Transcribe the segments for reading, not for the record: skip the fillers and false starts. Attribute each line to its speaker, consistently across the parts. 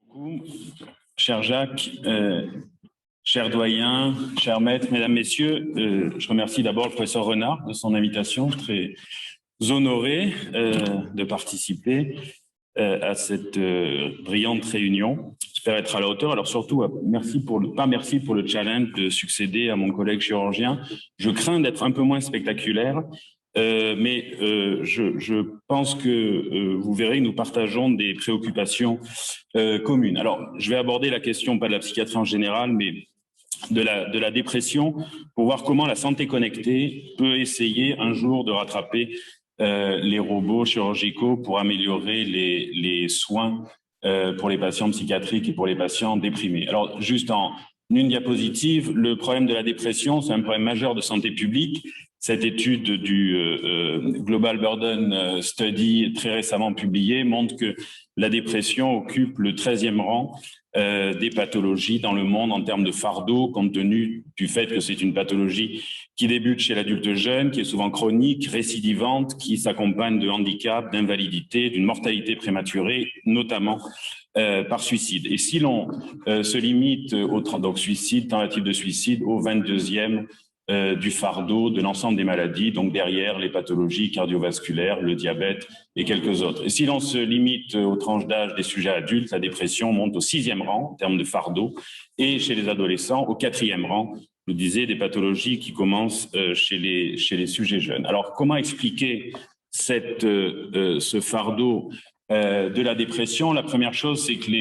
Speaker 1: beaucoup. Cher Jacques, cher doyen, cher maître, mesdames, messieurs, je remercie d'abord le professeur Renard de son invitation, très honoré de participer à cette brillante réunion. J'espère être à la hauteur. Alors surtout, merci pour le challenge de succéder à mon collègue chirurgien. Je crains d'être un peu moins spectaculaire, mais je pense que vous verrez, nous partageons des préoccupations communes. Alors, je vais aborder la question, pas de la psychiatrie en général, mais de la dépression, pour voir comment la santé connectée peut essayer un jour de rattraper les robots chirurgicaux pour améliorer les soins pour les patients psychiatriques et pour les patients déprimés. Alors, juste en une diapositive, le problème de la dépression, c'est un problème majeur de santé publique. Cette étude du Global Burden Study, très récemment publiée, montre que la dépression occupe le 13e rang des pathologies dans le monde en termes de fardeau, compte tenu du fait que c'est une pathologie qui débute chez l'adulte jeune, qui est souvent chronique, récidivante, qui s'accompagne de handicap, d'invalidité, d'une mortalité prématurée, notamment par suicide. Et si l'on se limite donc suicide, tentative de suicide, au 22e du fardeau de l'ensemble des maladies, donc derrière les pathologies cardiovasculaires, le diabète et quelques autres. Et si l'on se limite aux tranches d'âge des sujets adultes, la dépression monte au 6e rang en termes de fardeau, et chez les adolescents au 4e rang, je vous disais, des pathologies qui commencent chez les sujets jeunes. Alors, comment expliquer ce fardeau de la dépression? La première chose, c'est que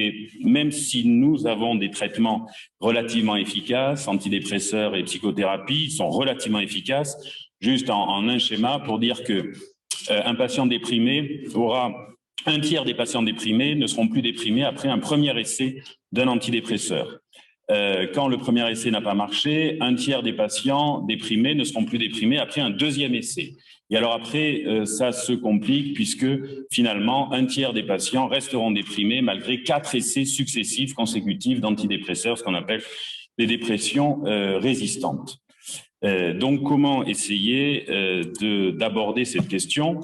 Speaker 1: même si nous avons des traitements relativement efficaces, antidépresseurs et psychothérapie sont relativement efficaces, juste en un schéma pour dire que un patient déprimé un tiers des patients déprimés ne seront plus déprimés après un premier essai d'un antidépresseur. Quand le premier essai n'a pas marché, un tiers des patients déprimés ne seront plus déprimés après un deuxième essai. Et alors après, ça se complique puisque finalement, un tiers des patients resteront déprimés malgré 4 essais successifs consécutifs d'antidépresseurs, ce qu'on appelle des dépressions résistantes. Donc, comment essayer d'aborder cette question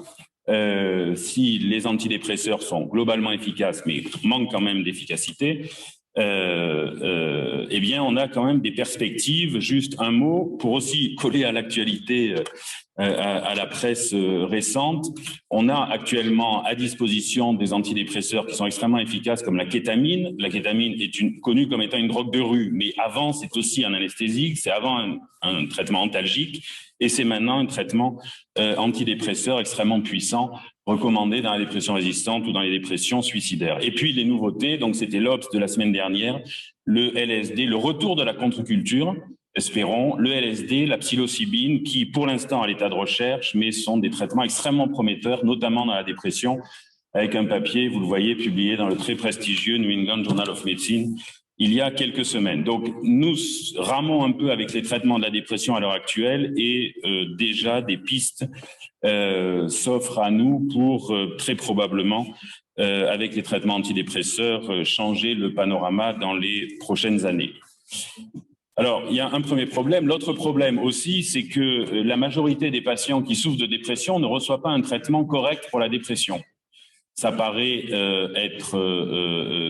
Speaker 1: si les antidépresseurs sont globalement efficaces, mais manquent quand même d'efficacité? Eh bien, on a quand même des perspectives. Juste un mot pour aussi coller à l'actualité, à la presse récente. On a actuellement à disposition des antidépresseurs qui sont extrêmement efficaces, comme la kétamine. La kétamine est connue comme étant une drogue de rue, mais avant, c'est aussi un anesthésique, c'est avant un traitement antalgique, et c'est maintenant un traitement antidépresseur extrêmement puissant, recommandé dans la dépression résistante ou dans les dépressions suicidaires. Et puis les nouveautés, donc c'était l'Obs de la semaine dernière, le LSD, le retour de la contre-culture, espérons, le LSD, la psilocybine, qui pour l'instant à l'état de recherche, mais sont des traitements extrêmement prometteurs, notamment dans la dépression, avec un papier, vous le voyez, publié dans le très prestigieux New England Journal of Medicine, il y a quelques semaines. Donc, nous ramons un peu avec les traitements de la dépression à l'heure actuelle et déjà des pistes s'offrent à nous pour très probablement, avec les traitements antidépresseurs, changer le panorama dans les prochaines années. Alors, il y a un premier problème. L'autre problème aussi, c'est que la majorité des patients qui souffrent de dépression ne reçoivent pas un traitement correct pour la dépression. Ça paraît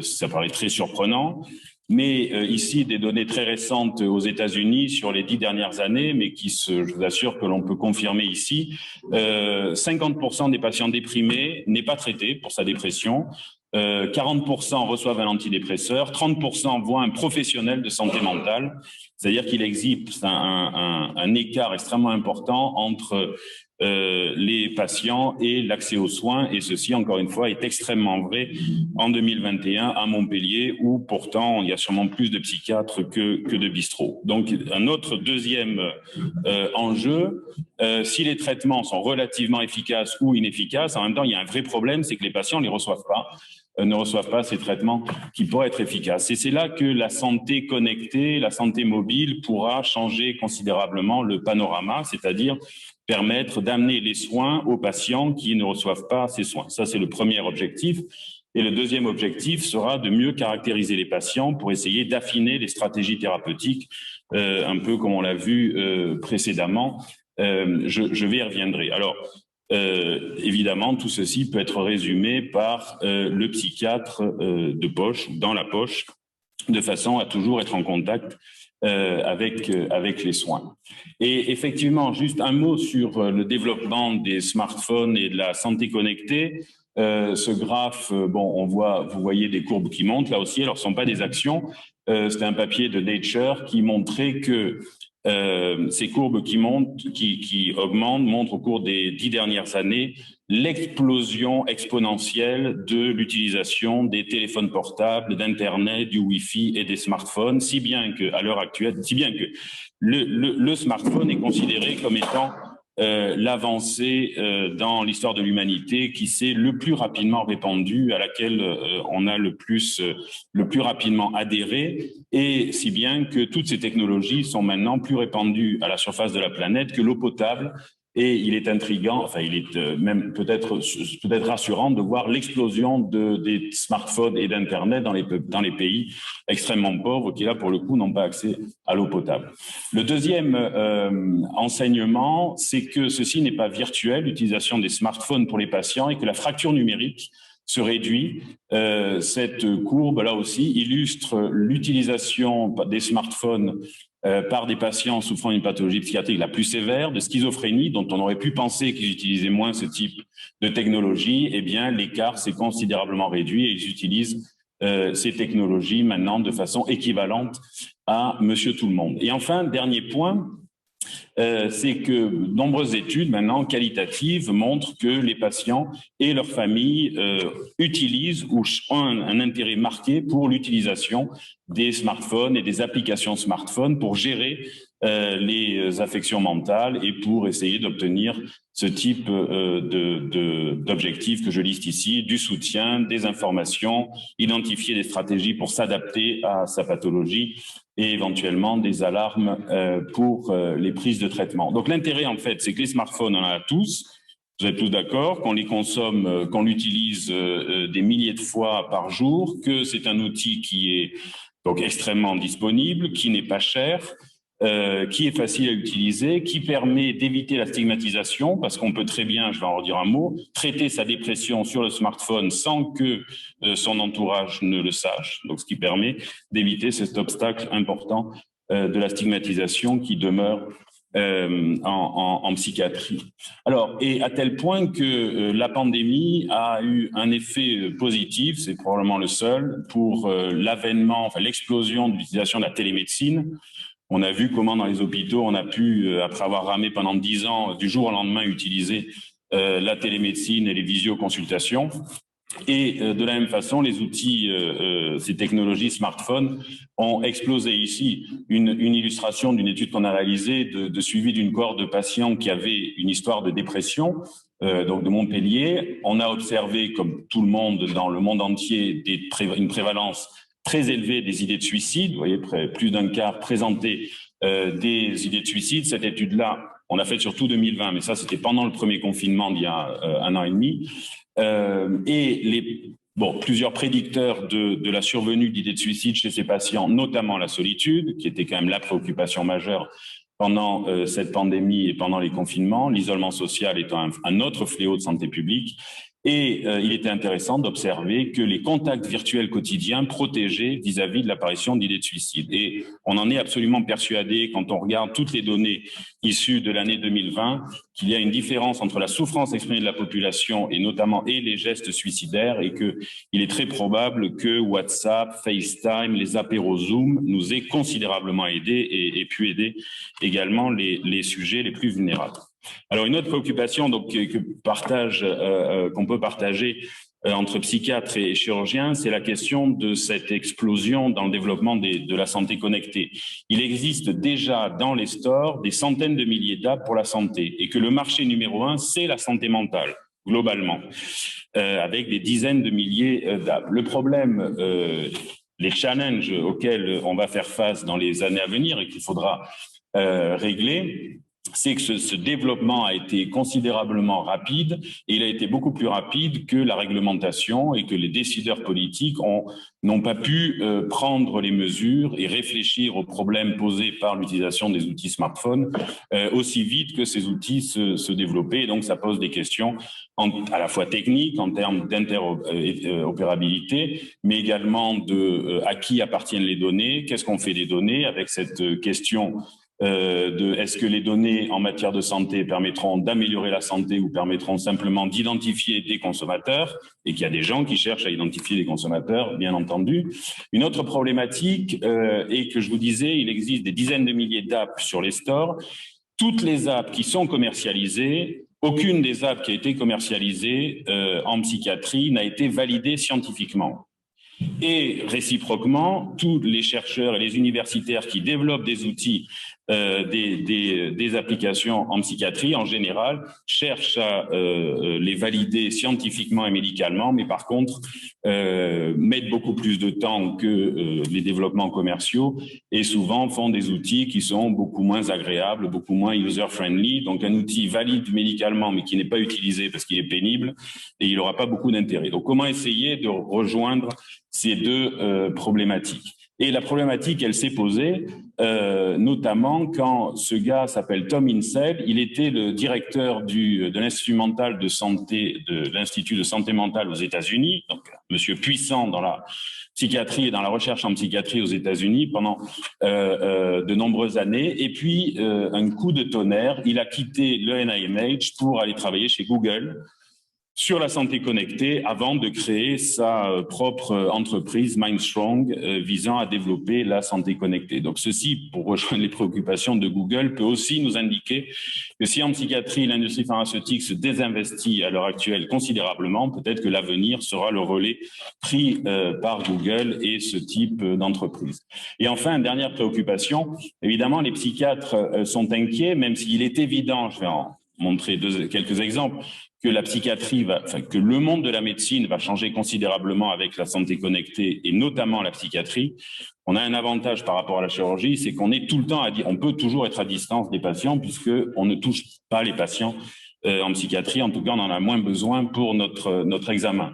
Speaker 1: ça paraît très surprenant, mais ici, des données très récentes aux États-Unis sur les 10 dernières années, mais je vous assure que l'on peut confirmer ici, 50% des patients déprimés n'est pas traité pour sa dépression, 40% reçoivent un antidépresseur, 30% voient un professionnel de santé mentale, c'est-à-dire qu'il existe un écart extrêmement important entre les patients et l'accès aux soins, et ceci, encore une fois, est extrêmement vrai en 2021 à Montpellier, où pourtant il y a sûrement plus de psychiatres que de bistrots. Donc, un autre deuxième enjeu, si les traitements sont relativement efficaces ou inefficaces, en même temps, il y a un vrai problème, c'est que les patients ne reçoivent pas ces traitements qui pourraient être efficaces. Et c'est là que la santé connectée, la santé mobile pourra changer considérablement le panorama, c'est-à-dire permettre d'amener les soins aux patients qui ne reçoivent pas ces soins. Ça, c'est le premier objectif. Et le deuxième objectif sera de mieux caractériser les patients pour essayer d'affiner les stratégies thérapeutiques, un peu comme on l'a vu précédemment. Je y reviendrai. Alors, évidemment, tout ceci peut être résumé par le psychiatre de poche, dans la poche, de façon à toujours être en contact avec les soins. Et effectivement, juste un mot sur le développement des smartphones et de la santé connectée. Ce graphe, bon, vous voyez des courbes qui montent là aussi. Alors, ce ne sont pas des actions. C'était un papier de Nature qui montrait que ces courbes qui montent, qui augmentent, montrent au cours des 10 dernières années l'explosion exponentielle de l'utilisation des téléphones portables, d'Internet, du Wi-Fi et des smartphones, si bien que, à l'heure actuelle, si bien que le smartphone est considéré comme étant l'avancée dans l'histoire de l'humanité qui s'est le plus rapidement répandue, à laquelle on a le plus rapidement adhéré, et si bien que toutes ces technologies sont maintenant plus répandues à la surface de la planète que l'eau potable. Et il est intriguant, enfin il est même peut-être rassurant de voir l'explosion des smartphones et d'Internet dans les pays extrêmement pauvres qui, là, pour le coup, n'ont pas accès à l'eau potable. Le deuxième enseignement, c'est que ceci n'est pas virtuel, l'utilisation des smartphones pour les patients, et que la fracture numérique se réduit. Cette courbe, là aussi, illustre l'utilisation des smartphones par des patients souffrant d'une pathologie psychiatrique la plus sévère, de schizophrénie, dont on aurait pu penser qu'ils utilisaient moins ce type de technologie. Eh bien, l'écart s'est considérablement réduit et ils utilisent ces technologies maintenant de façon équivalente à Monsieur Tout-le-Monde. Et enfin, dernier point, c'est que nombreuses études maintenant qualitatives montrent que les patients et leurs familles utilisent ou ont un intérêt marqué pour l'utilisation des smartphones et des applications smartphones pour gérer les affections mentales et pour essayer d'obtenir ce type d'objectifs que je liste ici, du soutien, des informations, identifier des stratégies pour s'adapter à sa pathologie et éventuellement des alarmes pour les prises de traitement. Donc l'intérêt, en fait, c'est que les smartphones, on en a tous. Vous êtes tous d'accord qu'on les consomme, qu'on l'utilise des milliers de fois par jour, que c'est un outil qui est donc extrêmement disponible, qui n'est pas cher, qui est facile à utiliser, qui permet d'éviter la stigmatisation, parce qu'on peut très bien, je vais en redire un mot, traiter sa dépression sur le smartphone sans que son entourage ne le sache, donc ce qui permet d'éviter cet obstacle important de la stigmatisation qui demeure en psychiatrie. Alors, et à tel point que la pandémie a eu un effet positif, c'est probablement le seul, pour l'avènement, enfin l'explosion de l'utilisation de la télémédecine. On a vu comment dans les hôpitaux, on a pu, après avoir ramé pendant 10 ans, du jour au lendemain, utiliser la télémédecine et les visioconsultations. Et de la même façon, les outils, ces technologies smartphones ont explosé ici. Une illustration d'une étude qu'on a réalisée de suivi d'une cohorte de patients qui avaient une histoire de dépression, donc de Montpellier. On a observé, comme tout le monde dans le monde entier, une prévalence très élevée des idées de suicide. Vous voyez, plus d'un quart présentait des idées de suicide. Cette étude-là, on l'a faite sur tout 2020, mais ça, c'était pendant le premier confinement d'il y a 1 an et demi. Plusieurs prédicteurs de la survenue d'idées de suicide chez ces patients, notamment la solitude, qui était quand même la préoccupation majeure pendant cette pandémie et pendant les confinements, l'isolement social étant un autre fléau de santé publique. Et il était intéressant d'observer que les contacts virtuels quotidiens protégeaient vis-à-vis de l'apparition d'idées de suicide. Et on en est absolument persuadé, quand on regarde toutes les données issues de l'année 2020, qu'il y a une différence entre la souffrance exprimée de la population et notamment les gestes suicidaires, et qu'il est très probable que WhatsApp, FaceTime, les apéros Zoom nous aient considérablement aidés et pu aider également les sujets les plus vulnérables. Alors, une autre préoccupation donc, qu'on peut partager entre psychiatres et chirurgiens, c'est la question de cette explosion dans le développement de la santé connectée. Il existe déjà dans les stores des centaines de milliers d'apps pour la santé, et que le marché numéro 1, c'est la santé mentale, globalement, avec des dizaines de milliers d'apps. Le problème, les challenges auxquels on va faire face dans les années à venir et qu'il faudra régler,
Speaker 2: c'est que ce développement a été considérablement rapide et il a été beaucoup plus rapide que la réglementation et que les décideurs politiques n'ont pas pu prendre les mesures et réfléchir aux problèmes posés par l'utilisation des outils smartphones aussi vite que ces outils se développaient. Et donc, ça pose des questions à la fois techniques en termes d'interopérabilité, mais également à qui appartiennent les données, qu'est-ce qu'on fait des données avec cette question est-ce que les données en matière de santé permettront d'améliorer la santé ou permettront simplement d'identifier des consommateurs, et qu'il y a des gens qui cherchent à identifier des consommateurs, bien entendu. Une autre problématique est que je vous disais, il existe des dizaines de milliers d'apps sur les stores. Toutes les apps qui sont commercialisées, aucune des apps qui a été commercialisée en psychiatrie n'a été validée scientifiquement. Et réciproquement, tous les chercheurs et les universitaires qui développent des outils, des applications en psychiatrie, en général, cherchent à les valider scientifiquement et médicalement, mais par contre, mettent beaucoup plus de temps que les développements commerciaux et souvent font des outils qui sont beaucoup moins agréables, beaucoup moins user-friendly. Donc, un outil valide médicalement, mais qui n'est pas utilisé parce qu'il est pénible et il n'aura pas beaucoup d'intérêt. Donc, comment essayer de rejoindre ces deux problématiques? Et la problématique, elle s'est posée notamment quand ce gars s'appelle Tom Insel, il était le directeur de l'Institut mental de santé, de l'Institut de santé mentale aux États-Unis, donc monsieur puissant dans la psychiatrie et dans la recherche en psychiatrie aux États-Unis pendant de nombreuses années. Et puis, un coup de tonnerre, il a quitté le NIMH pour aller travailler chez Google sur la santé connectée avant de créer sa propre entreprise Mindstrong visant à développer la santé connectée. Donc ceci, pour rejoindre les préoccupations de Google, peut aussi nous indiquer que si en psychiatrie l'industrie pharmaceutique se désinvestit à l'heure actuelle considérablement, peut-être que l'avenir sera le relais pris par Google et ce type d'entreprise. Et enfin, une dernière préoccupation, évidemment les psychiatres sont inquiets, même s'il est évident, je vais en montrer quelques exemples, que la psychiatrie que le monde de la médecine va changer considérablement avec la santé connectée et notamment la psychiatrie. On a un avantage par rapport à la chirurgie, c'est qu'on est tout le temps on peut toujours être à distance des patients puisque on ne touche pas les patients en psychiatrie. En tout cas, on en a moins besoin pour notre examen.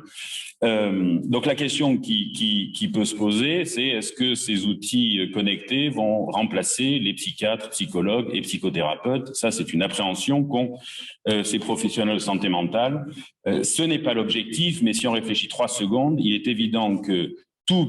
Speaker 2: Donc la question qui peut se poser, c'est est-ce que ces outils connectés vont remplacer les psychiatres, psychologues et psychothérapeutes? Ça, c'est une appréhension qu'ont ces professionnels de santé mentale. Ce n'est pas l'objectif, mais si on réfléchit 3 secondes, il est évident que tout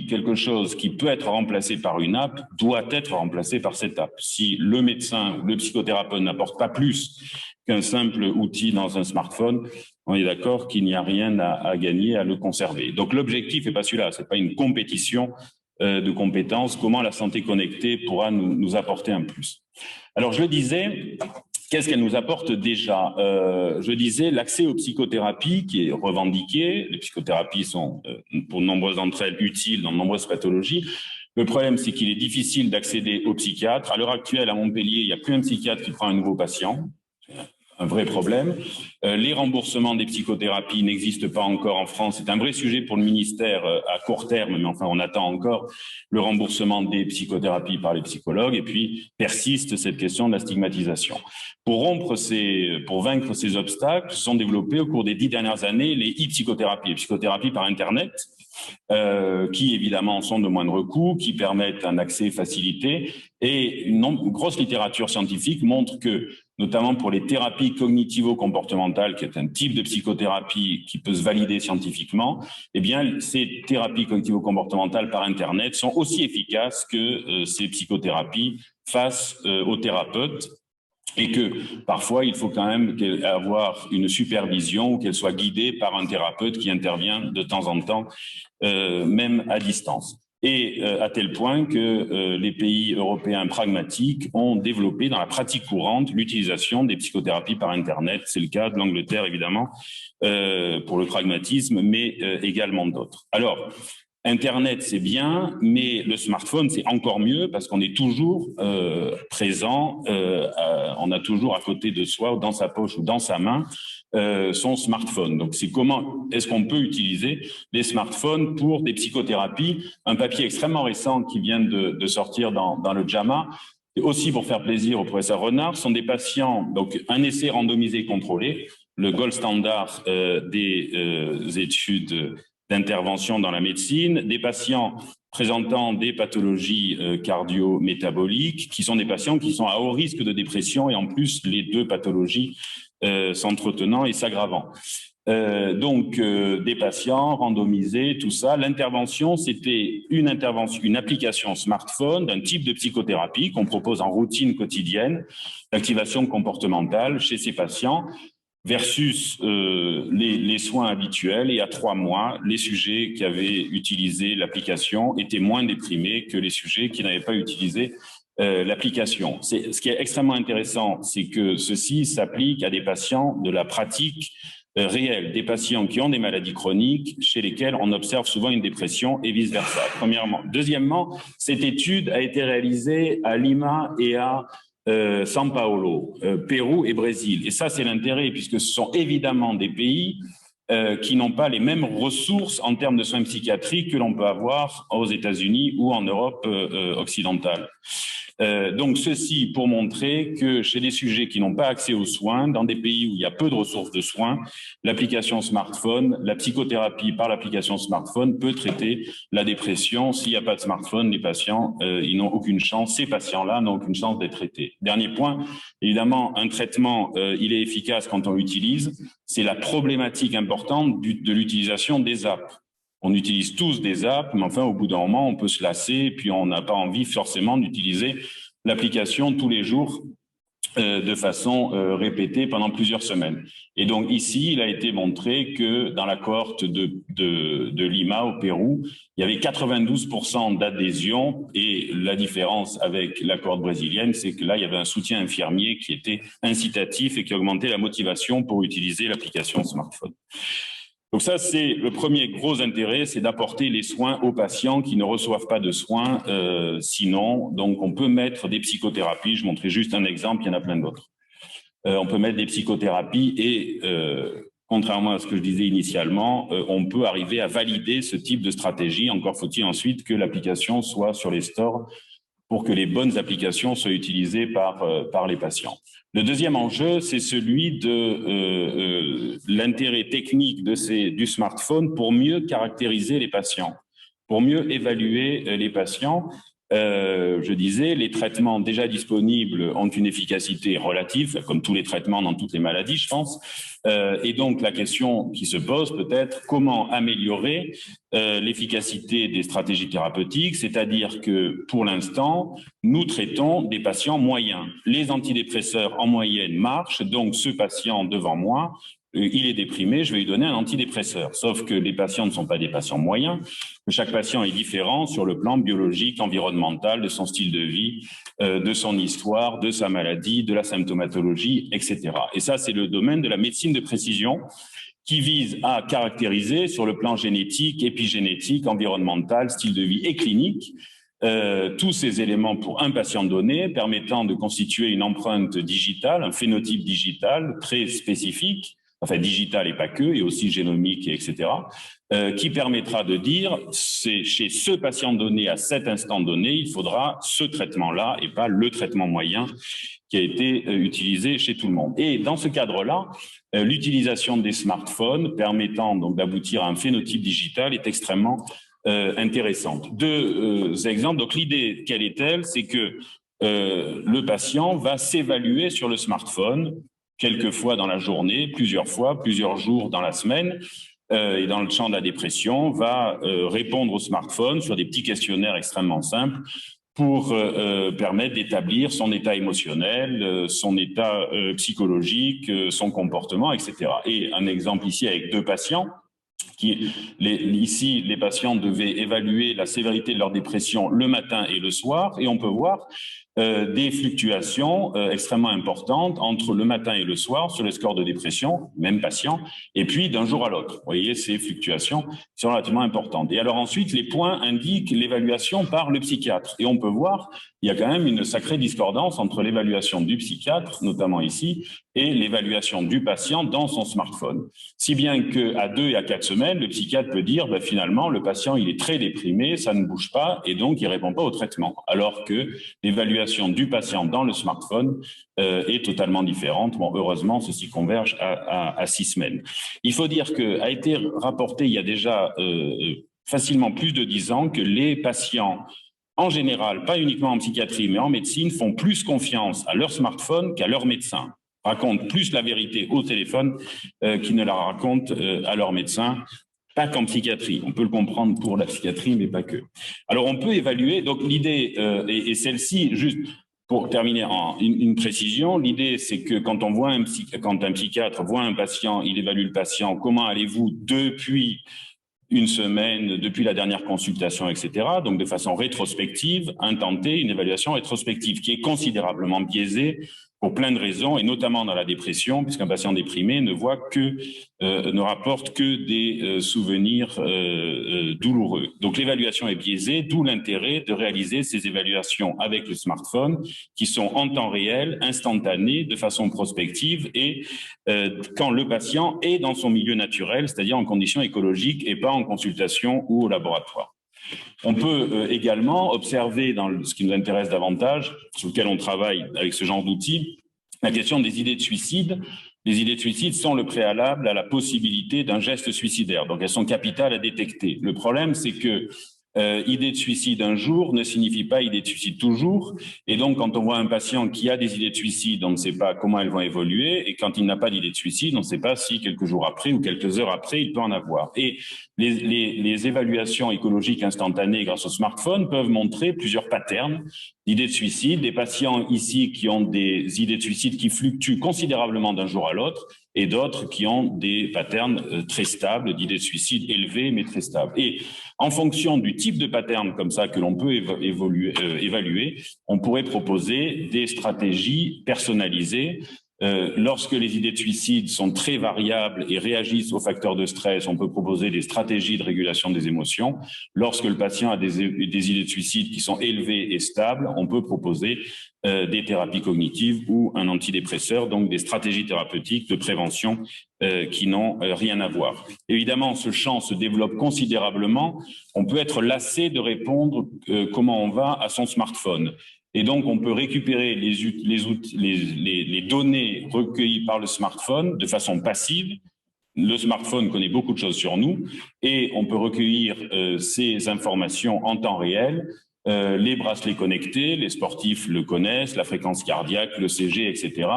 Speaker 2: quelque chose qui peut être remplacé par une app doit être remplacé par cette app. Si le médecin ou le psychothérapeute n'apporte pas plus qu'un simple outil dans un smartphone, on est d'accord qu'il n'y a rien à gagner à le conserver. Donc l'objectif n'est pas celui-là, c'est pas une compétition de compétences, comment la santé connectée pourra nous apporter un plus. Alors je le disais, qu'est-ce qu'elle nous apporte déjà? Je disais l'accès aux psychothérapies qui est revendiqué. Les psychothérapies sont pour de nombreuses d'entre elles utiles dans de nombreuses pathologies. Le problème, c'est qu'il est difficile d'accéder aux psychiatres. À l'heure actuelle, à Montpellier, il n'y a plus un psychiatre qui prend un nouveau patient. Un vrai problème. Les remboursements des psychothérapies n'existent pas encore en France. C'est un vrai sujet pour le ministère à court terme, mais enfin, on attend encore le remboursement des psychothérapies par les psychologues. Et puis, persiste cette question de la stigmatisation. Pour vaincre ces obstacles, se sont développés au cours des 10 dernières années les e-psychothérapies, les psychothérapies par Internet, qui évidemment sont de moindre coût, qui permettent un accès facilité. Et une grosse littérature scientifique montre que, notamment pour les thérapies cognitivo-comportementales, qui est un type de psychothérapie qui peut se valider scientifiquement, eh bien, ces thérapies cognitivo-comportementales par Internet sont aussi efficaces que ces psychothérapies face aux thérapeutes. Et que parfois, il faut quand même avoir une supervision ou qu'elle soit guidée par un thérapeute qui intervient de temps en temps, même à distance. Et à tel point que les pays européens pragmatiques ont développé dans la pratique courante l'utilisation des psychothérapies par Internet. C'est le cas de l'Angleterre, évidemment, pour le pragmatisme, mais également d'autres. Alors, Internet, c'est bien, mais le smartphone, c'est encore mieux parce qu'on est toujours présent, on a toujours à côté de soi, ou dans sa poche ou dans sa main, son smartphone. Donc, c'est comment est-ce qu'on peut utiliser les smartphones pour des psychothérapies? Un papier extrêmement récent qui vient de sortir dans le JAMA et aussi pour faire plaisir au professeur Renard, sont des patients, donc un essai randomisé contrôlé, le gold standard des études d'intervention dans la médecine, des patients présentant des pathologies cardio-métaboliques, qui sont des patients qui sont à haut risque de dépression et en plus les deux pathologies s'entretenant et s'aggravant. Des patients randomisés, tout ça. L'intervention, c'était une application smartphone d'un type de psychothérapie qu'on propose en routine quotidienne, d'activation comportementale chez ces patients, versus les soins habituels. Et à 3 mois, les sujets qui avaient utilisé l'application étaient moins déprimés que les sujets qui n'avaient pas utilisé l'application. Ce qui est extrêmement intéressant, c'est que ceci s'applique à des patients de la pratique réelle, des patients qui ont des maladies chroniques chez lesquels on observe souvent une dépression et vice-versa, premièrement. Deuxièmement, cette étude a été réalisée à Lima et à São Paulo, Pérou et Brésil. Et ça, c'est l'intérêt, puisque ce sont évidemment des pays qui n'ont pas les mêmes ressources en termes de soins psychiatriques que l'on peut avoir aux États-Unis ou en Europe occidentale. Donc ceci pour montrer que chez des sujets qui n'ont pas accès aux soins, dans des pays où il y a peu de ressources de soins, l'application smartphone, la psychothérapie par l'application smartphone peut traiter la dépression. S'il n'y a pas de smartphone, les patients, ils n'ont aucune chance, ces patients-là n'ont aucune chance d'être traités. Dernier point, évidemment, un traitement, il est efficace quand on l'utilise, c'est la problématique importante de l'utilisation des apps. On utilise tous des apps, mais enfin, au bout d'un moment, on peut se lasser, et puis on n'a pas envie forcément d'utiliser l'application tous les jours de façon répétée pendant plusieurs semaines. Et donc ici, il a été montré que dans la cohorte de Lima, au Pérou, il y avait 92% d'adhésion, et la différence avec la cohorte brésilienne, c'est que là, il y avait un soutien infirmier qui était incitatif et qui augmentait la motivation pour utiliser l'application smartphone. Donc ça, c'est le premier gros intérêt, c'est d'apporter les soins aux patients qui ne reçoivent pas de soins sinon. Donc on peut mettre des psychothérapies, je montrais juste un exemple, il y en a plein d'autres. On peut mettre des psychothérapies et contrairement à ce que je disais initialement, on peut arriver à valider ce type de stratégie. Encore faut-il ensuite que l'application soit sur les stores pour que les bonnes applications soient utilisées par les patients. Le deuxième enjeu, c'est celui de l'intérêt technique du smartphone pour mieux caractériser les patients, pour mieux évaluer les patients. Je disais, les traitements déjà disponibles ont une efficacité relative, comme tous les traitements dans toutes les maladies, je pense. Et donc, la question qui se pose peut-être, comment améliorer l'efficacité des stratégies thérapeutiques, c'est-à-dire que pour l'instant, nous traitons des patients moyens. Les antidépresseurs en moyenne marchent, donc ce patient devant moi, il est déprimé, je vais lui donner un antidépresseur. Sauf que les patients ne sont pas des patients moyens, que chaque patient est différent sur le plan biologique, environnemental, de son style de vie, de son histoire, de sa maladie, de la symptomatologie, etc. Et ça, c'est le domaine de la médecine de précision qui vise à caractériser sur le plan génétique, épigénétique, environnemental, style de vie et clinique tous ces éléments pour un patient donné, permettant de constituer une empreinte digitale, un phénotype digital très spécifique, enfin digital et pas que, et aussi génomique, etc., qui permettra de dire, c'est chez ce patient donné, à cet instant donné, il faudra ce traitement-là et pas le traitement moyen qui a été utilisé chez tout le monde. Et dans ce cadre-là, l'utilisation des smartphones permettant donc d'aboutir à un phénotype digital est extrêmement intéressante. Deux exemples. Donc l'idée, quelle est-elle? C'est que le patient va s'évaluer sur le smartphone quelques fois dans la journée, plusieurs fois, plusieurs jours dans la semaine, et dans le champ de la dépression, va répondre au smartphone sur des petits questionnaires extrêmement simples pour permettre d'établir son état émotionnel, son état psychologique, son comportement, etc. Et un exemple ici avec deux patients. Ici, les patients devaient évaluer la sévérité de leur dépression le matin et le soir, et on peut voir des fluctuations extrêmement importantes entre le matin et le soir sur le score de dépression, même patient, et puis d'un jour à l'autre. Vous voyez, ces fluctuations sont relativement importantes. Et alors ensuite, les points indiquent l'évaluation par le psychiatre. Et on peut voir, il y a quand même une sacrée discordance entre l'évaluation du psychiatre, notamment ici, et l'évaluation du patient dans son smartphone. Si bien qu'à 2 et à 4 semaines, le psychiatre peut dire, ben, finalement, le patient, il est très déprimé, ça ne bouge pas, et donc il répond pas au traitement. Alors que l'évaluation l'évaluation du patient dans le smartphone est totalement différente. Bon, heureusement, ceci converge à 6 semaines. Il faut dire qu'a été rapporté il y a déjà facilement plus de 10 ans que les patients, en général, pas uniquement en psychiatrie, mais en médecine, font plus confiance à leur smartphone qu'à leur médecin, racontent plus la vérité au téléphone qu'ils ne la racontent à leur médecin. Pas qu'en psychiatrie, on peut le comprendre pour la psychiatrie, mais pas que. Alors, on peut évaluer, donc l'idée est celle-ci, juste pour terminer une précision, l'idée c'est que quand quand un psychiatre voit un patient, il évalue le patient, comment allez-vous depuis une semaine, depuis la dernière consultation, etc. Donc, de façon rétrospective, intenter une évaluation rétrospective qui est considérablement biaisée pour plein de raisons, et notamment dans la dépression, puisqu'un patient déprimé ne rapporte que des souvenirs douloureux. Donc, l'évaluation est biaisée, d'où l'intérêt de réaliser ces évaluations avec le smartphone, qui sont en temps réel, instantanées, de façon prospective, et quand le patient est dans son milieu naturel, c'est-à-dire en conditions écologiques et pas en consultation ou au laboratoire. On peut également observer, dans ce qui nous intéresse davantage, sur lequel on travaille avec ce genre d'outils, la question des idées de suicide. Les idées de suicide sont le préalable à la possibilité d'un geste suicidaire, donc elles sont capitales à détecter. Le problème, c'est que idée de suicide un jour ne signifie pas idée de suicide toujours, et donc quand on voit un patient qui a des idées de suicide, on ne sait pas comment elles vont évoluer, et quand il n'a pas d'idée de suicide, on ne sait pas si quelques jours après ou quelques heures après, il peut en avoir. Et les évaluations écologiques instantanées grâce au smartphone peuvent montrer plusieurs patterns d'idées de suicide, des patients ici qui ont des idées de suicide qui fluctuent considérablement d'un jour à l'autre, et d'autres qui ont des patterns très stables, d'idées de suicide élevées mais très stables. Et en fonction du type de pattern comme ça que l'on peut évaluer, on pourrait proposer des stratégies personnalisées. Lorsque les idées de suicide sont très variables et réagissent aux facteurs de stress, on peut proposer des stratégies de régulation des émotions. Lorsque le patient a des idées de suicide qui sont élevées et stables, on peut proposer des thérapies cognitives ou un antidépresseur, donc des stratégies thérapeutiques de prévention qui n'ont rien à voir. Évidemment, ce champ se développe considérablement. On peut être lassé de répondre comment on va à son smartphone. Et donc, on peut récupérer les données recueillies par le smartphone de façon passive. Le smartphone connaît beaucoup de choses sur nous et on peut recueillir ces informations en temps réel. Les bracelets connectés, les sportifs le connaissent, la fréquence cardiaque, le CG, etc.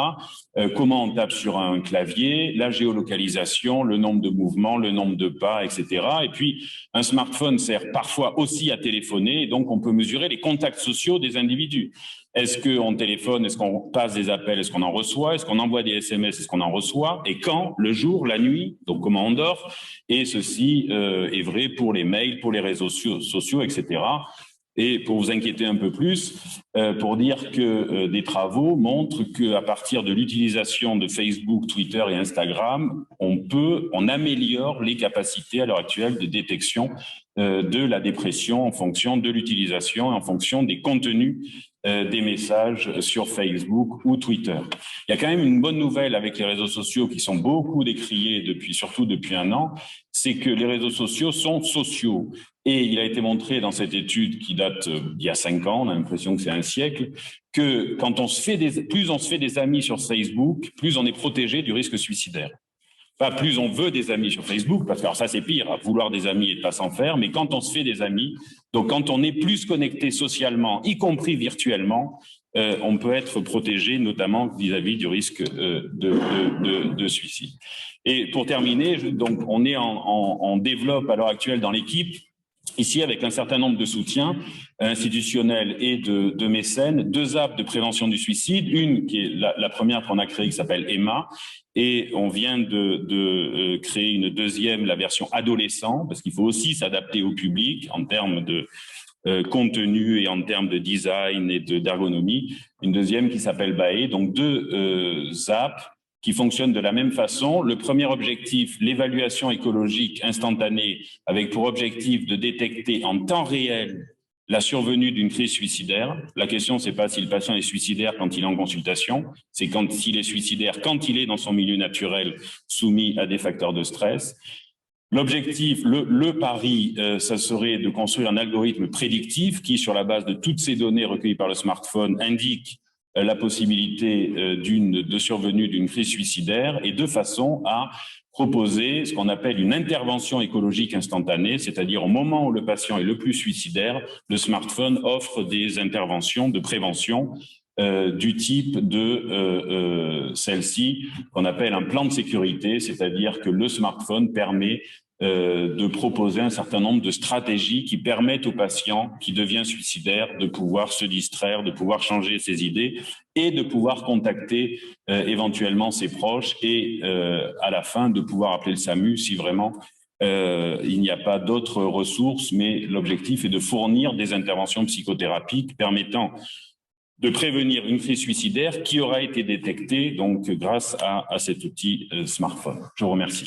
Speaker 2: Comment on tape sur un clavier, la géolocalisation, le nombre de mouvements, le nombre de pas, etc. Et puis, un smartphone sert parfois aussi à téléphoner, et donc on peut mesurer les contacts sociaux des individus. Est-ce qu'on téléphone, est-ce qu'on passe des appels, est-ce qu'on en reçoit, est-ce qu'on envoie des SMS, est-ce qu'on en reçoit, et quand, le jour, la nuit, donc comment on dort, et ceci est vrai pour les mails, pour les réseaux sociaux, etc. Et pour vous inquiéter un peu plus, pour dire que des travaux montrent qu'à partir de l'utilisation de Facebook, Twitter et Instagram, on améliore les capacités à l'heure actuelle de détection de la dépression en fonction de l'utilisation, en fonction des contenus des messages sur Facebook ou Twitter. Il y a quand même une bonne nouvelle avec les réseaux sociaux qui sont beaucoup décriés surtout depuis un an, c'est que les réseaux sociaux sont sociaux. Et il a été montré dans cette étude qui date d'il y a 5 ans, on a l'impression que c'est un siècle, que quand plus on se fait des amis sur Facebook, plus on est protégé du risque suicidaire. Pas plus on veut des amis sur Facebook, parce que alors ça c'est pire, vouloir des amis et de pas s'en faire, mais quand on se fait des amis, donc quand on est plus connecté socialement, y compris virtuellement, on peut être protégé, notamment vis-à-vis du risque de suicide. Et pour terminer, donc on développe à l'heure actuelle dans l'équipe, ici avec un certain nombre de soutiens institutionnels et de mécènes, 2 apps de prévention du suicide, une qui est la première qu'on a créée qui s'appelle Emma, et on vient de créer une deuxième, la version adolescent, parce qu'il faut aussi s'adapter au public en termes de contenu et en termes de design et d'ergonomie, une deuxième qui s'appelle Bae, donc 2 apps qui fonctionnent de la même façon. Le premier objectif, l'évaluation écologique instantanée, avec pour objectif de détecter en temps réel la survenue d'une crise suicidaire. La question, c'est pas si le patient est suicidaire quand il est en consultation, c'est s'il est suicidaire quand il est dans son milieu naturel soumis à des facteurs de stress. L'objectif, le pari, ça serait de construire un algorithme prédictif qui, sur la base de toutes ces données recueillies par le smartphone, indique la possibilité de survenue d'une crise suicidaire et de façon à proposer ce qu'on appelle une intervention écologique instantanée, c'est-à-dire au moment où le patient est le plus suicidaire, le smartphone offre des interventions de prévention du type de celle-ci, qu'on appelle un plan de sécurité, c'est-à-dire que le smartphone permet de proposer un certain nombre de stratégies qui permettent au patient qui devient suicidaire de pouvoir se distraire, de pouvoir changer ses idées et de pouvoir contacter éventuellement ses proches et à la fin de pouvoir appeler le SAMU si vraiment il n'y a pas d'autres ressources, mais l'objectif est de fournir des interventions psychothérapiques permettant de prévenir une crise suicidaire qui aura été détectée donc grâce à cet outil smartphone. Je vous remercie.